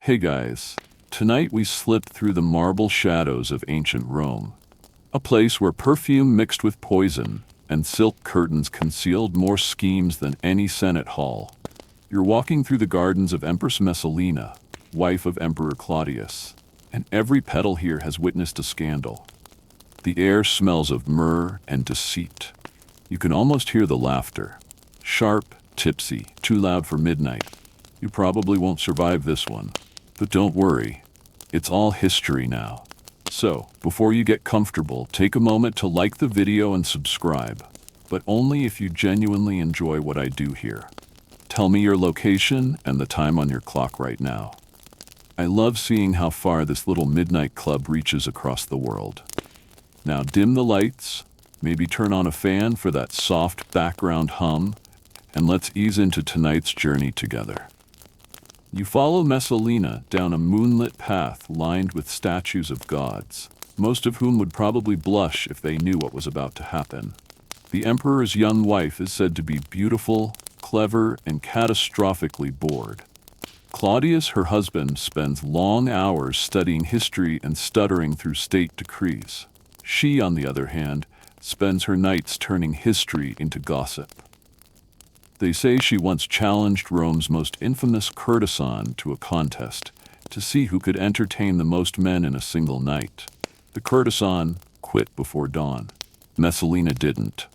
Hey guys, tonight we slipped through the marble shadows of ancient Rome, a place where perfume mixed with poison and silk curtains concealed more schemes than any Senate hall. You're walking through the gardens of Empress Messalina, wife of Emperor Claudius, and every petal here has witnessed a scandal. The air smells of myrrh and deceit. You can almost hear the laughter. Sharp, tipsy, too loud for midnight. You probably won't survive this one. But don't worry, it's all history now. So, before you get comfortable, take a moment to like the video and subscribe, but only if you genuinely enjoy what I do here. Tell me your location and the time on your clock right now. I love seeing how far this little midnight club reaches across the world. Now dim the lights, maybe turn on a fan for that soft background hum, and let's ease into tonight's journey together. You follow Messalina down a moonlit path lined with statues of gods, most of whom would probably blush if they knew what was about to happen. The emperor's young wife is said to be beautiful, clever, and catastrophically bored. Claudius, her husband, spends long hours studying history and stuttering through state decrees. She, on the other hand, spends her nights turning history into gossip. They say she once challenged Rome's most infamous courtesan to a contest to see who could entertain the most men in a single night. The courtesan quit before dawn. Messalina didn't.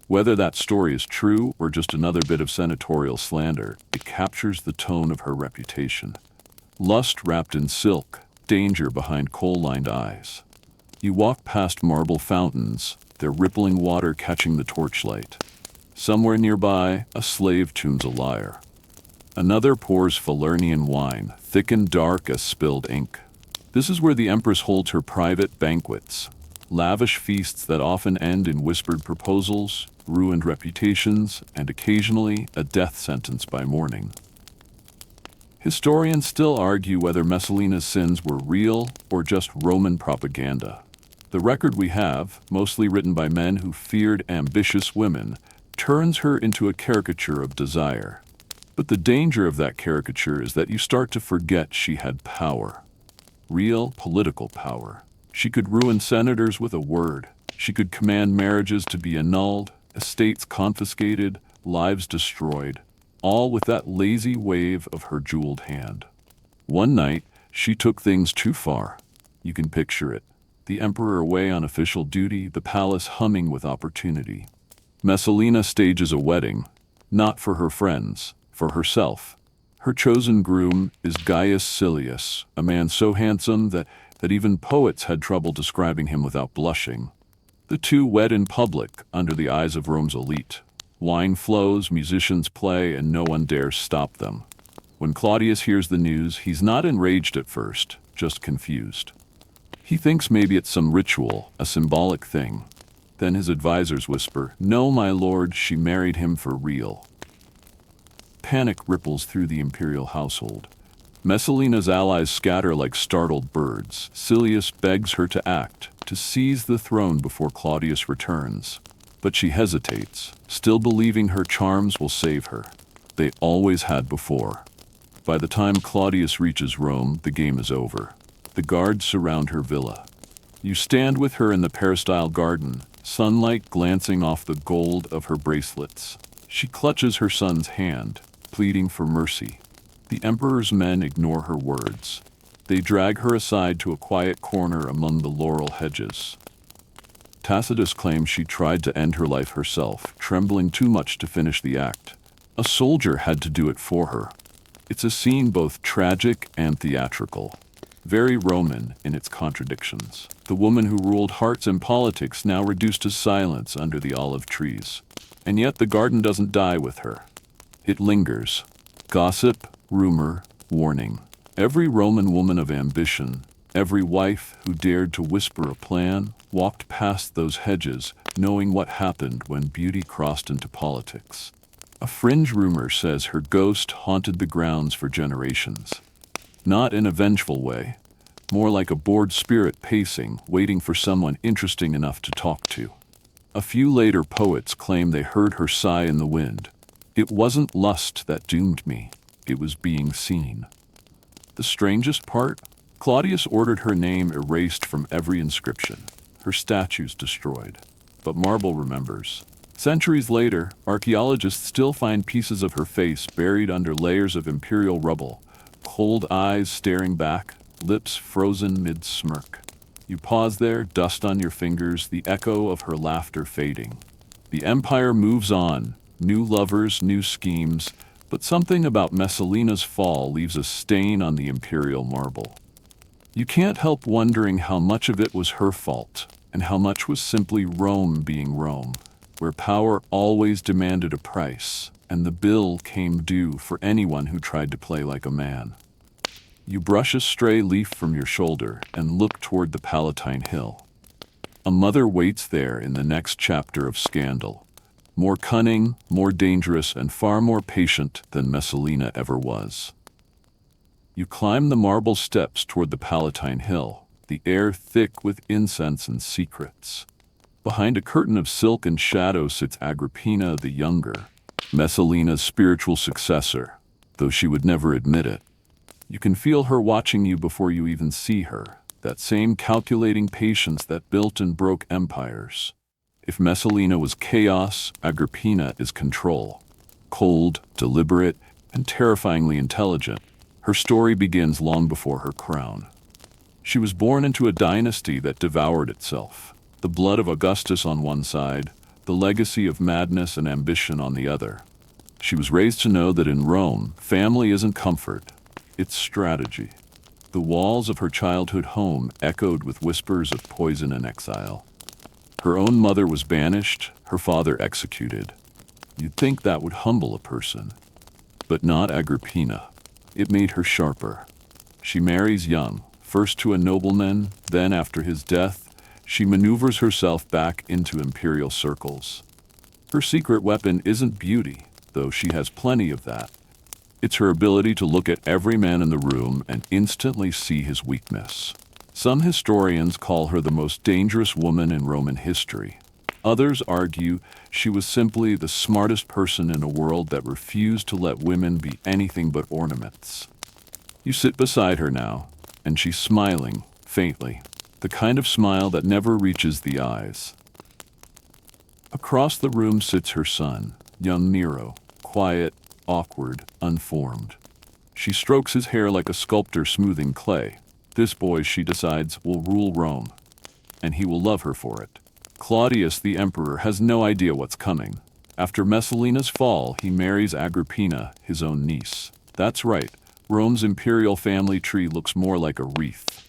Whether that story is true or just another bit of senatorial slander, it captures the tone of her reputation. Lust wrapped in silk, danger behind coal-lined eyes. You walk past marble fountains, their rippling water catching the torchlight. Somewhere nearby, a slave tunes a lyre. Another pours Falernian wine, thick and dark as spilled ink. This is where the empress holds her private banquets, lavish feasts that often end in whispered proposals, ruined reputations, and occasionally a death sentence by morning. Historians still argue whether Messalina's sins were real or just Roman propaganda. The record we have, mostly written by men who feared ambitious women, turns her into a caricature of desire. But the danger of that caricature is that you start to forget she had power. Real political power. She could ruin senators with a word. She could command marriages to be annulled, estates confiscated, lives destroyed, all with that lazy wave of her jeweled hand. One night, she took things too far. You can picture it. The emperor away on official duty, the palace humming with opportunity. Messalina stages a wedding, not for her friends, for herself. Her chosen groom is Gaius Silius, a man so handsome that even poets had trouble describing him without blushing. The two wed in public, under the eyes of Rome's elite. Wine flows, musicians play, and no one dares stop them. When Claudius hears the news, he's not enraged at first, just confused. He thinks maybe it's some ritual, a symbolic thing. Then his advisors whisper, "No, my lord, she married him for real." Panic ripples through the imperial household. Messalina's allies scatter like startled birds. Silius begs her to act, to seize the throne before Claudius returns. But she hesitates, still believing her charms will save her. They always had before. By the time Claudius reaches Rome, the game is over. The guards surround her villa. You stand with her in the peristyle garden, sunlight glancing off the gold of her bracelets. She clutches her son's hand, pleading for mercy. The emperor's men ignore her words. They drag her aside to a quiet corner among the laurel hedges. Tacitus claims she tried to end her life herself, trembling too much to finish the act. A soldier had to do it for her. It's a scene both tragic and theatrical. Very Roman in its contradictions. The woman who ruled hearts and politics now reduced to silence under the olive trees. And yet the garden doesn't die with her. It lingers. Gossip, rumor, warning. Every Roman woman of ambition, every wife who dared to whisper a plan, walked past those hedges, knowing what happened when beauty crossed into politics. A fringe rumor says her ghost haunted the grounds for generations. Not in a vengeful way, more like a bored spirit pacing, waiting for someone interesting enough to talk to. A few later poets claim they heard her sigh in the wind. It wasn't lust that doomed me, it was being seen. The strangest part? Claudius ordered her name erased from every inscription, her statues destroyed. But marble remembers. Centuries later, archaeologists still find pieces of her face buried under layers of imperial rubble, cold eyes staring back, lips frozen mid-smirk. You pause there, dust on your fingers, the echo of her laughter fading. The empire moves on, new lovers, new schemes, but something about Messalina's fall leaves a stain on the imperial marble. You can't help wondering how much of it was her fault, and how much was simply Rome being Rome, where power always demanded a price, and the bill came due for anyone who tried to play like a man. You brush a stray leaf from your shoulder and look toward the Palatine Hill. A mother waits there in the next chapter of Scandal, more cunning, more dangerous, and far more patient than Messalina ever was. You climb the marble steps toward the Palatine Hill, the air thick with incense and secrets. Behind a curtain of silk and shadow sits Agrippina the Younger, Messalina's spiritual successor, though she would never admit it. You can feel her watching you before you even see her, that same calculating patience that built and broke empires. If Messalina was chaos, Agrippina is control. Cold, deliberate, and terrifyingly intelligent, her story begins long before her crown. She was born into a dynasty that devoured itself. The blood of Augustus on one side, the legacy of madness and ambition on the other. She was raised to know that in Rome, family isn't comfort, it's strategy. The walls of her childhood home echoed with whispers of poison and exile. Her own mother was banished, her father executed. You'd think that would humble a person. But not Agrippina. It made her sharper. She marries young, first to a nobleman, then after his death, she maneuvers herself back into imperial circles. Her secret weapon isn't beauty, though she has plenty of that. It's her ability to look at every man in the room and instantly see his weakness. Some historians call her the most dangerous woman in Roman history. Others argue she was simply the smartest person in a world that refused to let women be anything but ornaments. You sit beside her now, and she's smiling, faintly, the kind of smile that never reaches the eyes. Across the room sits her son, young Nero, quiet, awkward, unformed. She strokes his hair like a sculptor smoothing clay. This boy, she decides, will rule Rome, and he will love her for it. Claudius, the emperor, has no idea what's coming. After Messalina's fall, he marries Agrippina, his own niece. That's right, Rome's imperial family tree looks more like a wreath.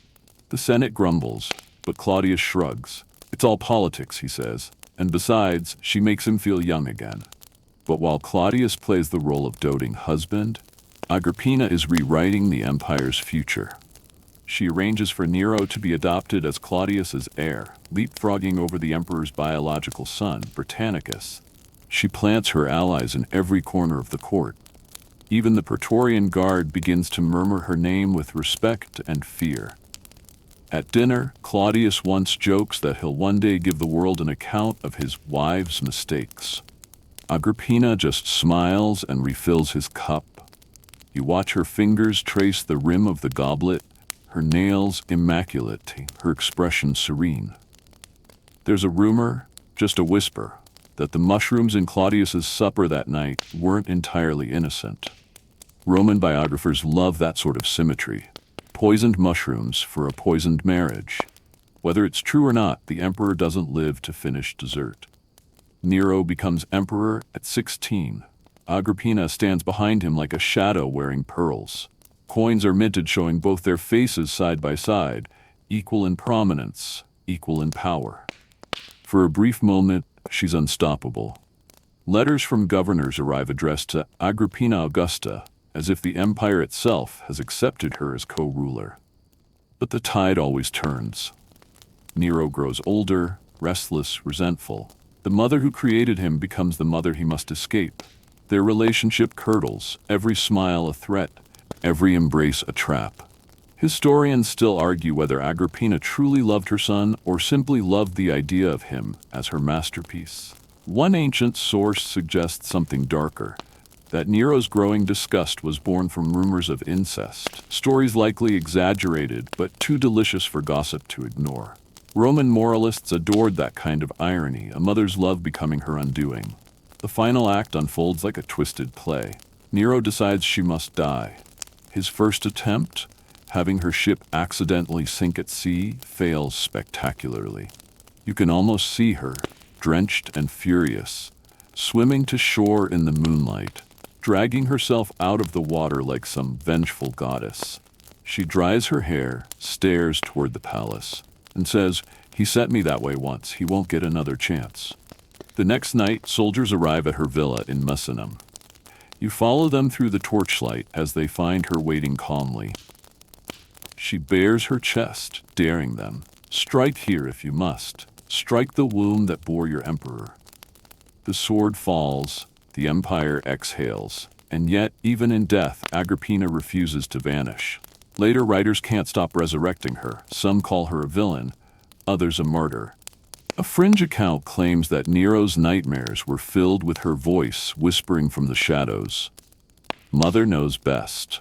The Senate grumbles, but Claudius shrugs. It's all politics, he says, and besides, she makes him feel young again. But while Claudius plays the role of doting husband, Agrippina is rewriting the empire's future. She arranges for Nero to be adopted as Claudius's heir, leapfrogging over the emperor's biological son, Britannicus. She plants her allies in every corner of the court. Even the Praetorian Guard begins to murmur her name with respect and fear. At dinner, Claudius once jokes that he'll one day give the world an account of his wife's mistakes. Agrippina just smiles and refills his cup. You watch her fingers trace the rim of the goblet, her nails immaculate, her expression serene. There's a rumor, just a whisper, that the mushrooms in Claudius's supper that night weren't entirely innocent. Roman biographers love that sort of symmetry. Poisoned mushrooms for a poisoned marriage. Whether it's true or not, the emperor doesn't live to finish dessert. Nero becomes emperor at 16. Agrippina stands behind him like a shadow wearing pearls. Coins are minted showing both their faces side by side, equal in prominence, equal in power. For a brief moment, she's unstoppable. Letters from governors arrive addressed to Agrippina Augusta, as if the empire itself has accepted her as co-ruler. But the tide always turns. Nero grows older, restless, resentful. The mother who created him becomes the mother he must escape. Their relationship curdles, every smile a threat, every embrace a trap. Historians still argue whether Agrippina truly loved her son or simply loved the idea of him as her masterpiece. One ancient source suggests something darker, that Nero's growing disgust was born from rumors of incest, stories likely exaggerated but too delicious for gossip to ignore. Roman moralists adored that kind of irony, a mother's love becoming her undoing. The final act unfolds like a twisted play. Nero decides she must die. His first attempt, having her ship accidentally sink at sea, fails spectacularly. You can almost see her, drenched and furious, swimming to shore in the moonlight, dragging herself out of the water like some vengeful goddess. She dries her hair, stares toward the palace, and says, "He sent me that way once, he won't get another chance." The next night, soldiers arrive at her villa in Messalina. You follow them through the torchlight as they find her waiting calmly. She bares her chest, daring them, "Strike here if you must. Strike the womb that bore your emperor." The sword falls, the empire exhales, and yet, even in death, Agrippina refuses to vanish. Later writers can't stop resurrecting her. Some call her a villain, others a martyr. A fringe account claims that Nero's nightmares were filled with her voice whispering from the shadows. Mother knows best.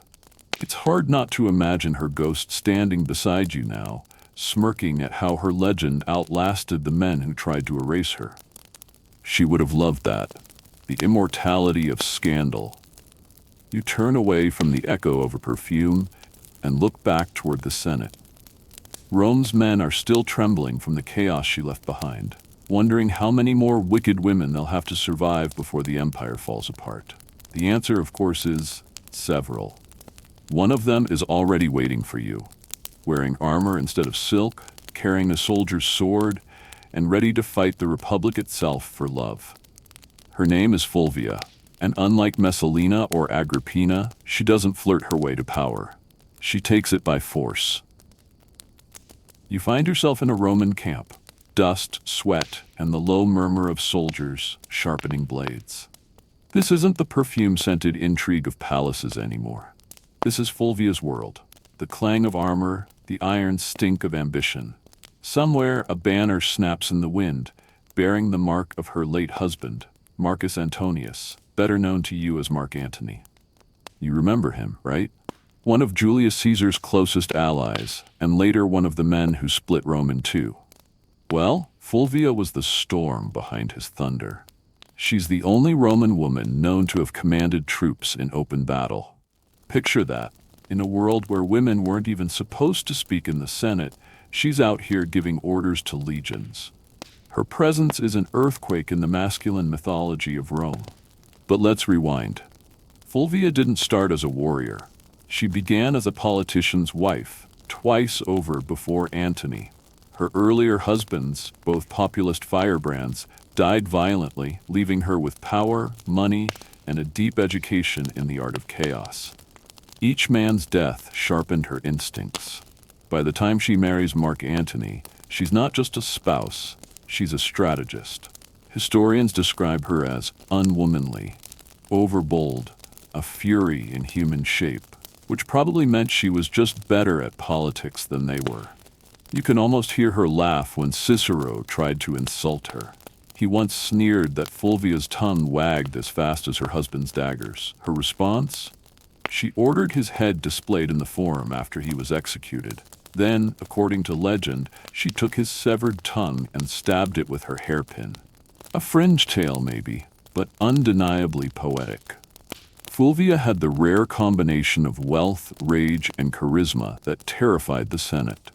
It's hard not to imagine her ghost standing beside you now, smirking at how her legend outlasted the men who tried to erase her. She would have loved that. The immortality of scandal. You turn away from the echo of her perfume and look back toward the Senate. Rome's men are still trembling from the chaos she left behind, wondering how many more wicked women they'll have to survive before the empire falls apart. The answer, of course, is several. One of them is already waiting for you, wearing armor instead of silk, carrying a soldier's sword, and ready to fight the Republic itself for love. Her name is Fulvia, and unlike Messalina or Agrippina, she doesn't flirt her way to power. She takes it by force. You find yourself in a Roman camp, dust, sweat, and the low murmur of soldiers sharpening blades. This isn't the perfume-scented intrigue of palaces anymore. This is Fulvia's world, the clang of armor, the iron stink of ambition. Somewhere a banner snaps in the wind, bearing the mark of her late husband, Marcus Antonius, better known to you as Mark Antony. You remember him, right? One of Julius Caesar's closest allies, and later one of the men who split Rome in two. Well, Fulvia was the storm behind his thunder. She's the only Roman woman known to have commanded troops in open battle. Picture that. In a world where women weren't even supposed to speak in the Senate, she's out here giving orders to legions. Her presence is an earthquake in the masculine mythology of Rome. But let's rewind. Fulvia didn't start as a warrior. She began as a politician's wife, twice over before Antony. Her earlier husbands, both populist firebrands, died violently, leaving her with power, money, and a deep education in the art of chaos. Each man's death sharpened her instincts. By the time she marries Mark Antony, she's not just a spouse, she's a strategist. Historians describe her as unwomanly, overbold, a fury in human shape, which probably meant she was just better at politics than they were. You can almost hear her laugh when Cicero tried to insult her. He once sneered that Fulvia's tongue wagged as fast as her husband's daggers. Her response? She ordered his head displayed in the forum after he was executed. Then, according to legend, she took his severed tongue and stabbed it with her hairpin. A fringe tale, maybe, but undeniably poetic. Fulvia had the rare combination of wealth, rage, and charisma that terrified the Senate.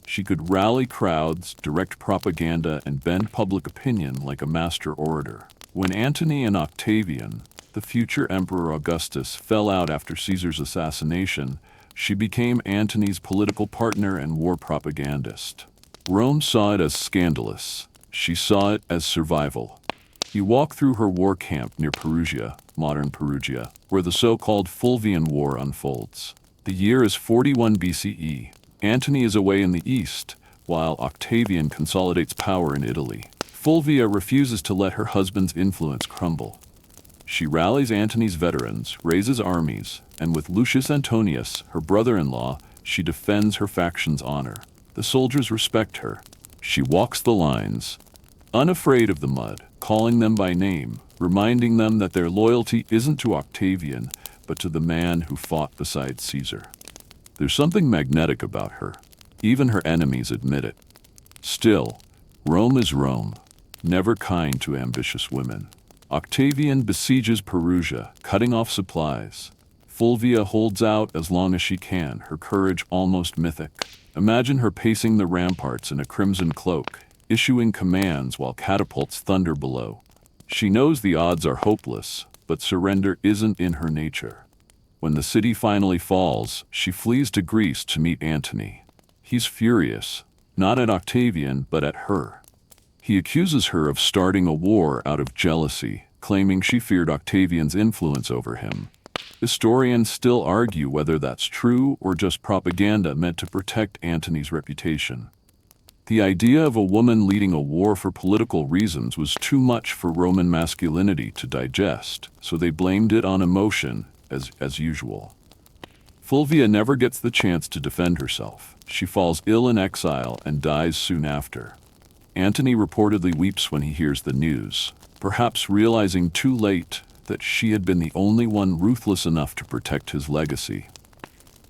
She could rally crowds, direct propaganda, and bend public opinion like a master orator. When Antony and Octavian, the future Emperor Augustus, fell out after Caesar's assassination, she became Antony's political partner and war propagandist. Rome saw it as scandalous. She saw it as survival. You walk through her war camp near Perugia, modern Perugia, where the so-called Fulvian War unfolds. The year is 41 BCE. Antony is away in the east, while Octavian consolidates power in Italy. Fulvia refuses to let her husband's influence crumble. She rallies Antony's veterans, raises armies, and with Lucius Antonius, her brother-in-law, she defends her faction's honor. The soldiers respect her. She walks the lines, unafraid of the mud, calling them by name, reminding them that their loyalty isn't to Octavian, but to the man who fought beside Caesar. There's something magnetic about her. Even her enemies admit it. Still, Rome is Rome, never kind to ambitious women. Octavian besieges Perugia, cutting off supplies. Fulvia holds out as long as she can, her courage almost mythic. Imagine her pacing the ramparts in a crimson cloak, issuing commands while catapults thunder below. She knows the odds are hopeless, but surrender isn't in her nature. When the city finally falls, she flees to Greece to meet Antony. He's furious, not at Octavian, but at her. He accuses her of starting a war out of jealousy, claiming she feared Octavian's influence over him. Historians still argue whether that's true or just propaganda meant to protect Antony's reputation. The idea of a woman leading a war for political reasons was too much for Roman masculinity to digest, so they blamed it on emotion, as usual. Fulvia never gets the chance to defend herself. She falls ill in exile and dies soon after. Antony reportedly weeps when he hears the news, perhaps realizing too late that she had been the only one ruthless enough to protect his legacy.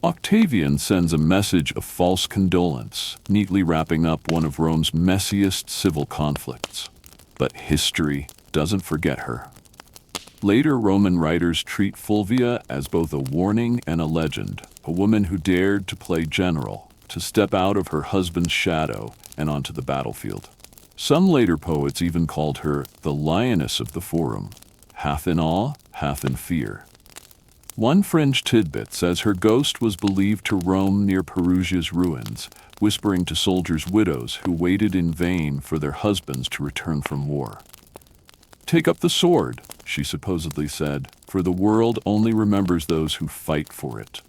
Octavian sends a message of false condolence, neatly wrapping up one of Rome's messiest civil conflicts. But history doesn't forget her. Later Roman writers treat Fulvia as both a warning and a legend, a woman who dared to play general, to step out of her husband's shadow and onto the battlefield. Some later poets even called her the lioness of the forum, half in awe, half in fear. One fringe tidbit says her ghost was believed to roam near Perugia's ruins, whispering to soldiers' widows who waited in vain for their husbands to return from war. "Take up the sword," she supposedly said, "for the world only remembers those who fight for it."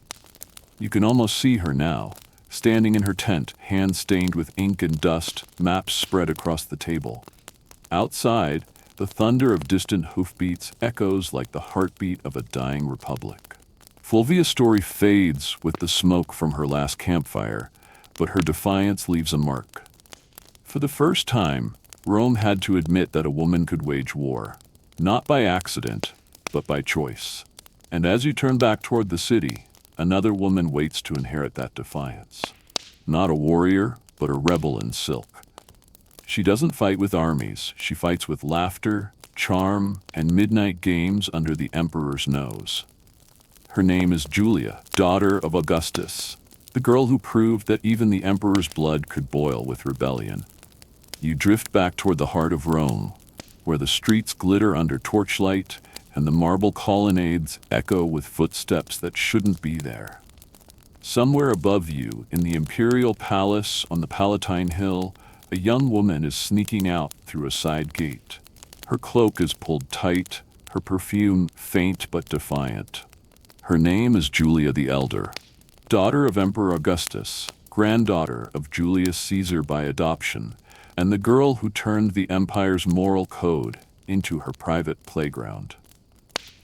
You can almost see her now, standing in her tent, hands stained with ink and dust, maps spread across the table. Outside, the thunder of distant hoofbeats echoes like the heartbeat of a dying republic. Fulvia's story fades with the smoke from her last campfire, but her defiance leaves a mark. For the first time, Rome had to admit that a woman could wage war, not by accident, but by choice. And as you turn back toward the city, another woman waits to inherit that defiance. Not a warrior, but a rebel in silk. She doesn't fight with armies, she fights with laughter, charm, and midnight games under the emperor's nose. Her name is Julia, daughter of Augustus, the girl who proved that even the emperor's blood could boil with rebellion. You drift back toward the heart of Rome, where the streets glitter under torchlight and the marble colonnades echo with footsteps that shouldn't be there. Somewhere above you, in the imperial palace on the Palatine Hill, a young woman is sneaking out through a side gate. Her cloak is pulled tight, her perfume faint but defiant. Her name is Julia the Elder, daughter of Emperor Augustus, granddaughter of Julius Caesar by adoption, and the girl who turned the empire's moral code into her private playground.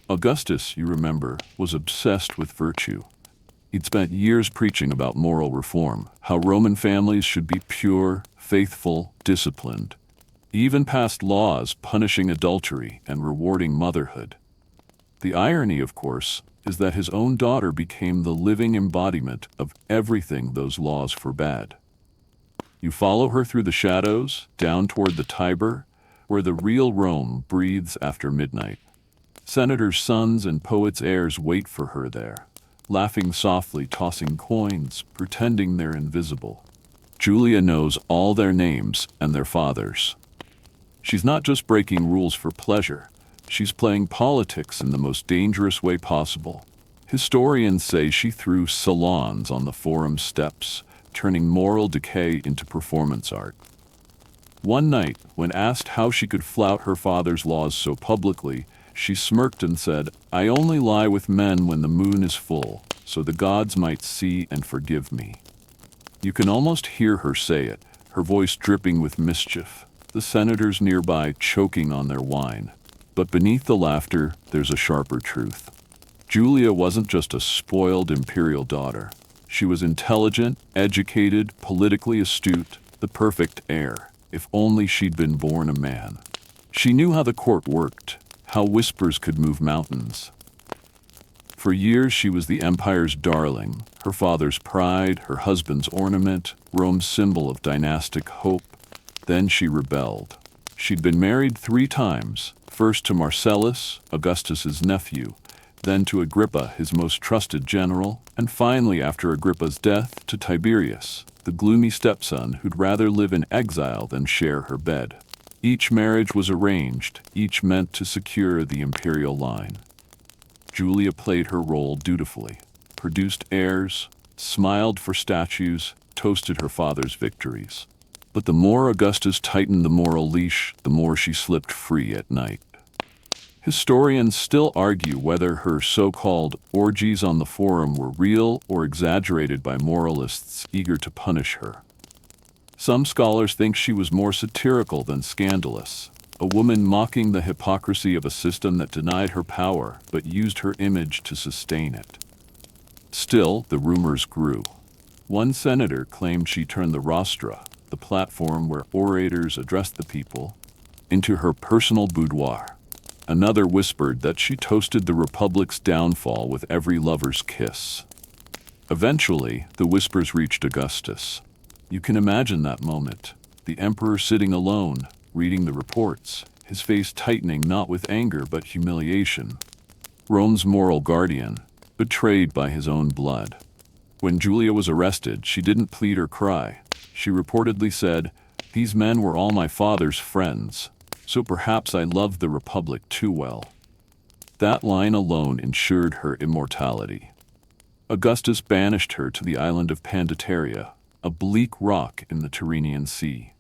Augustus, you remember, was obsessed with virtue. He'd spent years preaching about moral reform, how Roman families should be pure, faithful, disciplined. He even passed laws punishing adultery and rewarding motherhood. The irony, of course, is that his own daughter became the living embodiment of everything those laws forbade. You follow her through the shadows, down toward the Tiber, where the real Rome breathes after midnight. Senators' sons and poets' heirs wait for her there, laughing softly, tossing coins, pretending they're invisible. Julia knows all their names and their fathers. She's not just breaking rules for pleasure, she's playing politics in the most dangerous way possible. Historians say she threw salons on the forum steps, turning moral decay into performance art. One night, when asked how she could flout her father's laws so publicly, she smirked and said, "I only lie with men when the moon is full, so the gods might see and forgive me." You can almost hear her say it, her voice dripping with mischief, the senators nearby choking on their wine. But beneath the laughter, there's a sharper truth. Julia wasn't just a spoiled imperial daughter. She was intelligent, educated, politically astute, the perfect heir, if only she'd been born a man. She knew how the court worked, how whispers could move mountains. For years she was the empire's darling, her father's pride, her husband's ornament, Rome's symbol of dynastic hope. Then she rebelled. She'd been married 3 times, first to Marcellus, Augustus's nephew, then to Agrippa, his most trusted general, and finally, after Agrippa's death, to Tiberius, the gloomy stepson who'd rather live in exile than share her bed. Each marriage was arranged, each meant to secure the imperial line. Julia played her role dutifully, produced heirs, smiled for statues, toasted her father's victories. But the more Augustus tightened the moral leash, the more she slipped free at night. Historians still argue whether her so-called orgies on the Forum were real or exaggerated by moralists eager to punish her. Some scholars think she was more satirical than scandalous, a woman mocking the hypocrisy of a system that denied her power but used her image to sustain it. Still, the rumors grew. One senator claimed she turned the rostra, the platform where orators addressed the people, into her personal boudoir. Another whispered that she toasted the Republic's downfall with every lover's kiss. Eventually, the whispers reached Augustus. You can imagine that moment, the emperor sitting alone, reading the reports, his face tightening not with anger but humiliation. Rome's moral guardian, betrayed by his own blood. When Julia was arrested, she didn't plead or cry. She reportedly said, "These men were all my father's friends, so perhaps I loved the Republic too well." That line alone ensured her immortality. Augustus banished her to the island of Pandateria, a bleak rock in the Tyrrhenian Sea.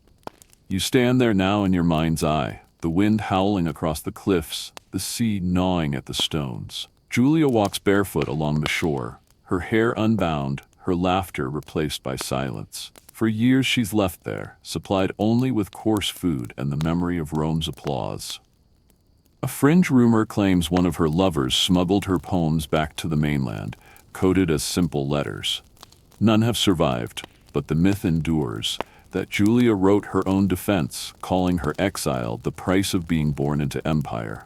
You stand there now in your mind's eye, the wind howling across the cliffs, the sea gnawing at the stones. Julia walks barefoot along the shore, her hair unbound, her laughter replaced by silence. For years she's left there, supplied only with coarse food and the memory of Rome's applause. A fringe rumor claims one of her lovers smuggled her poems back to the mainland, coded as simple letters. None have survived, but the myth endures that Julia wrote her own defense, calling her exile the price of being born into empire.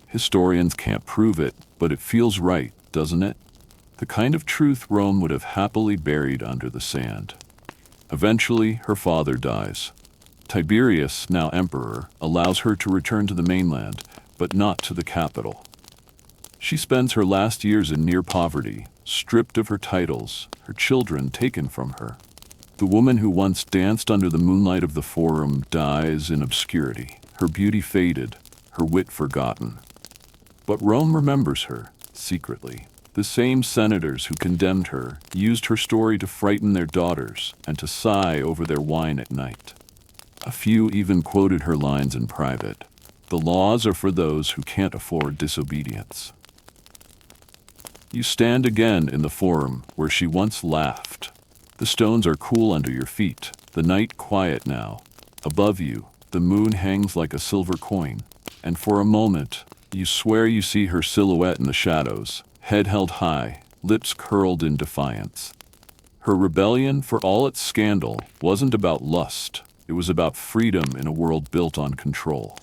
Historians can't prove it, but it feels right, doesn't it? The kind of truth Rome would have happily buried under the sand. Eventually, her father dies. Tiberius, now emperor, allows her to return to the mainland, but not to the capital. She spends her last years in near poverty, stripped of her titles, her children taken from her. The woman who once danced under the moonlight of the Forum dies in obscurity, her beauty faded, her wit forgotten. But Rome remembers her, secretly. The same senators who condemned her used her story to frighten their daughters and to sigh over their wine at night. A few even quoted her lines in private. The laws are for those who can't afford disobedience. You stand again in the Forum where she once laughed. The stones are cool under your feet, the night quiet now. Above you, the moon hangs like a silver coin, and for a moment, you swear you see her silhouette in the shadows, head held high, lips curled in defiance. Her rebellion, for all its scandal, wasn't about lust. It was about freedom in a world built on control.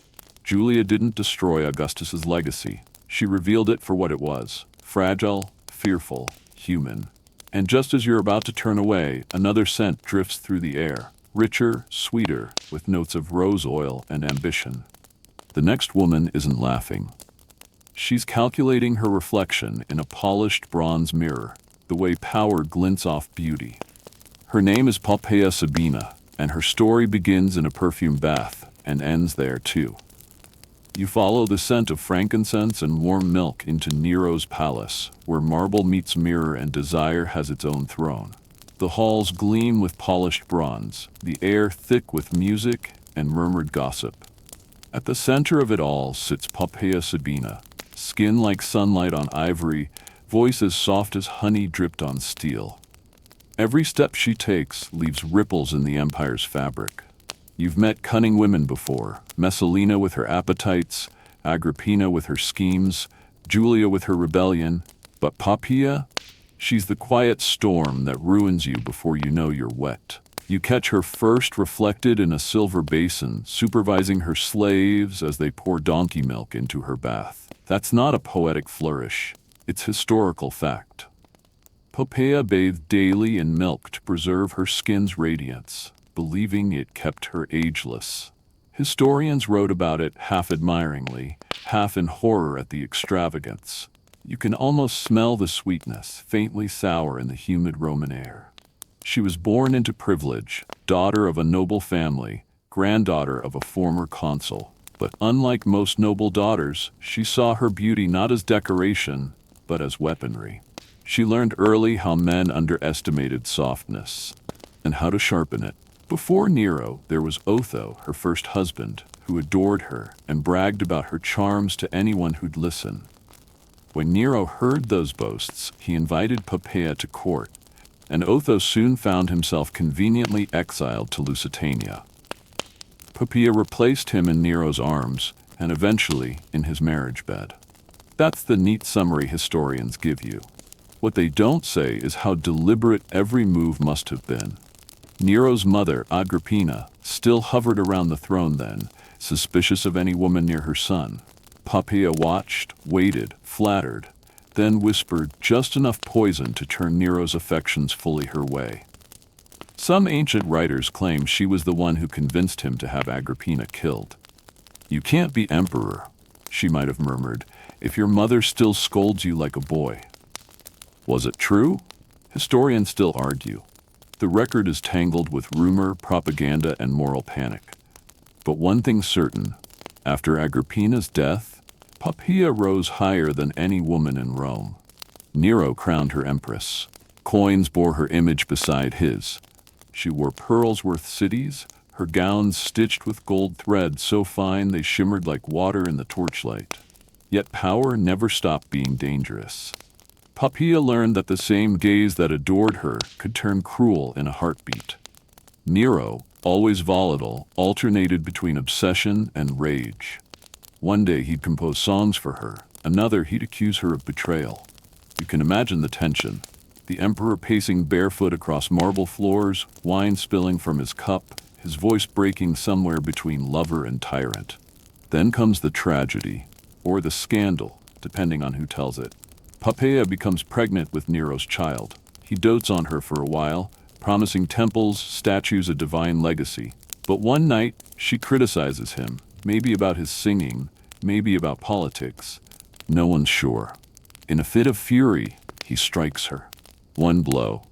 Julia didn't destroy Augustus's legacy. She revealed it for what it was, fragile, fearful, human. And just as you're about to turn away, another scent drifts through the air, richer, sweeter, with notes of rose oil and ambition. The next woman isn't laughing. She's calculating her reflection in a polished bronze mirror, the way power glints off beauty. Her name is Poppaea Sabina, and her story begins in a perfume bath and ends there too. You follow the scent of frankincense and warm milk into Nero's palace, where marble meets mirror and desire has its own throne. The halls gleam with polished bronze, the air thick with music and murmured gossip. At the center of it all sits Poppaea Sabina, skin like sunlight on ivory, voice as soft as honey dripped on steel. Every step she takes leaves ripples in the empire's fabric. You've met cunning women before, Messalina with her appetites, Agrippina with her schemes, Julia with her rebellion, but Poppaea, she's the quiet storm that ruins you before you know you're wet. You catch her first reflected in a silver basin, supervising her slaves as they pour donkey milk into her bath. That's not a poetic flourish, it's historical fact. Poppaea bathed daily in milk to preserve her skin's radiance, believing it kept her ageless. Historians wrote about it half admiringly, half in horror at the extravagance. You can almost smell the sweetness, faintly sour in the humid Roman air. She was born into privilege, daughter of a noble family, granddaughter of a former consul. But unlike most noble daughters, she saw her beauty not as decoration, but as weaponry. She learned early how men underestimated softness, and how to sharpen it. Before Nero, there was Otho, her first husband, who adored her and bragged about her charms to anyone who'd listen. When Nero heard those boasts, he invited Poppaea to court, and Otho soon found himself conveniently exiled to Lusitania. Poppaea replaced him in Nero's arms, and eventually in his marriage bed. That's the neat summary historians give you. What they don't say is how deliberate every move must have been. Nero's mother, Agrippina, still hovered around the throne then, suspicious of any woman near her son. Poppaea watched, waited, flattered, then whispered just enough poison to turn Nero's affections fully her way. Some ancient writers claim she was the one who convinced him to have Agrippina killed. "You can't be emperor," she might have murmured, "if your mother still scolds you like a boy." Was it true? Historians still argue. The record is tangled with rumor, propaganda, and moral panic. But one thing's certain: after Agrippina's death, Poppaea rose higher than any woman in Rome. Nero crowned her empress. Coins bore her image beside his. She wore pearls worth cities, her gowns stitched with gold thread so fine they shimmered like water in the torchlight. Yet power never stopped being dangerous. Poppaea learned that the same gaze that adored her could turn cruel in a heartbeat. Nero, always volatile, alternated between obsession and rage. One day he'd compose songs for her, another he'd accuse her of betrayal. You can imagine the tension. The emperor pacing barefoot across marble floors, wine spilling from his cup, his voice breaking somewhere between lover and tyrant. Then comes the tragedy, or the scandal, depending on who tells it. Poppaea becomes pregnant with Nero's child. He dotes on her for a while, promising temples, statues, a divine legacy. But one night, she criticizes him, maybe about his singing, maybe about politics. No one's sure. In a fit of fury, he strikes her. One blow.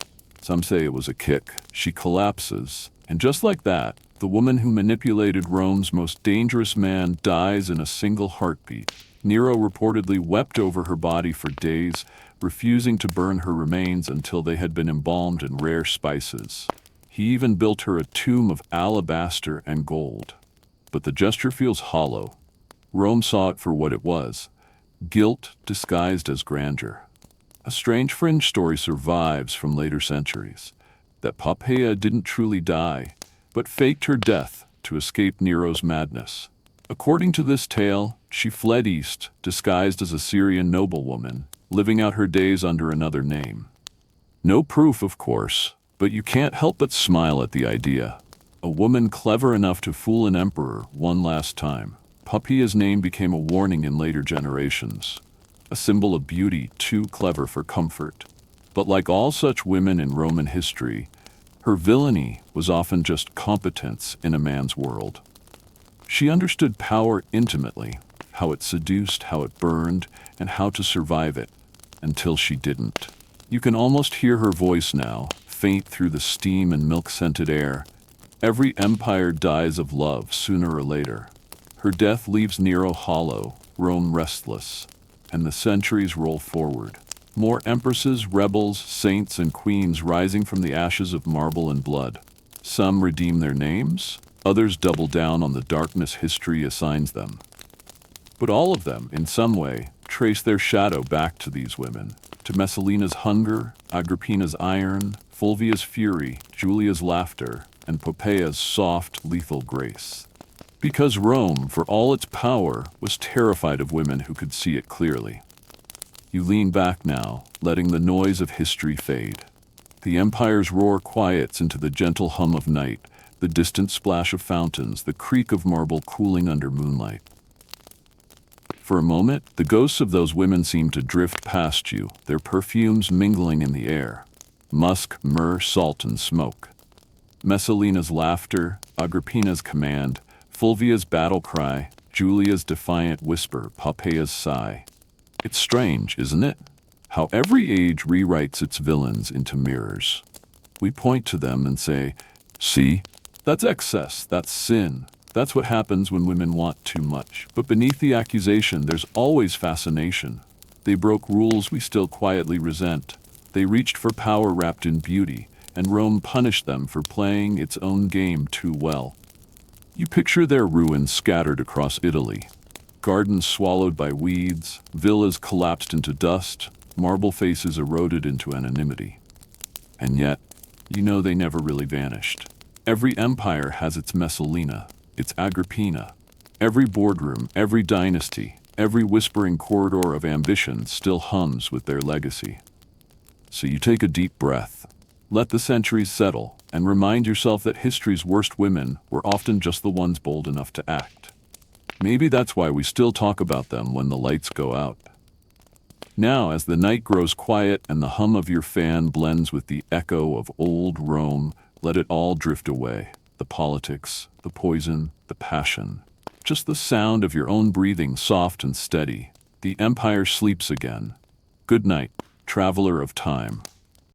Some say it was a kick. She collapses, and just like that, the woman who manipulated Rome's most dangerous man dies in a single heartbeat. Nero reportedly wept over her body for days, refusing to burn her remains until they had been embalmed in rare spices. He even built her a tomb of alabaster and gold. But the gesture feels hollow. Rome saw it for what it was: guilt disguised as grandeur. A strange fringe story survives from later centuries, that Poppaea didn't truly die, but faked her death to escape Nero's madness. According to this tale, she fled east, disguised as a Syrian noblewoman, living out her days under another name. No proof, of course, but you can't help but smile at the idea. A woman clever enough to fool an emperor one last time. Poppaea's name became a warning in later generations, a symbol of beauty too clever for comfort. But like all such women in Roman history, her villainy was often just competence in a man's world. She understood power intimately, how it seduced, how it burned, and how to survive it, until she didn't. You can almost hear her voice now, faint through the steam and milk-scented air. Every empire dies of love sooner or later. Her death leaves Nero hollow, Rome restless, and the centuries roll forward. More empresses, rebels, saints, and queens rising from the ashes of marble and blood. Some redeem their names, others double down on the darkness history assigns them. But all of them, in some way, trace their shadow back to these women, to Messalina's hunger, Agrippina's iron, Fulvia's fury, Julia's laughter, and Poppaea's soft, lethal grace. Because Rome, for all its power, was terrified of women who could see it clearly. You lean back now, letting the noise of history fade. The empire's roar quiets into the gentle hum of night, the distant splash of fountains, the creak of marble cooling under moonlight. For a moment, the ghosts of those women seem to drift past you, their perfumes mingling in the air. Musk, myrrh, salt, and smoke. Messalina's laughter, Agrippina's command, Fulvia's battle cry, Julia's defiant whisper, Poppeia's sigh. It's strange, isn't it? How every age rewrites its villains into mirrors. We point to them and say, "See? That's excess, that's sin. That's what happens when women want too much." But beneath the accusation, there's always fascination. They broke rules we still quietly resent. They reached for power wrapped in beauty, and Rome punished them for playing its own game too well. You picture their ruins scattered across Italy. Gardens swallowed by weeds, villas collapsed into dust, marble faces eroded into anonymity. And yet, you know they never really vanished. Every empire has its Messalina, its Agrippina. Every boardroom, every dynasty, every whispering corridor of ambition still hums with their legacy. So you take a deep breath, let the centuries settle, and remind yourself that history's worst women were often just the ones bold enough to act. Maybe that's why we still talk about them when the lights go out. Now, as the night grows quiet and the hum of your fan blends with the echo of old Rome, let it all drift away. The politics, the poison, the passion. Just the sound of your own breathing, soft and steady. The empire sleeps again. Good night, traveler of time.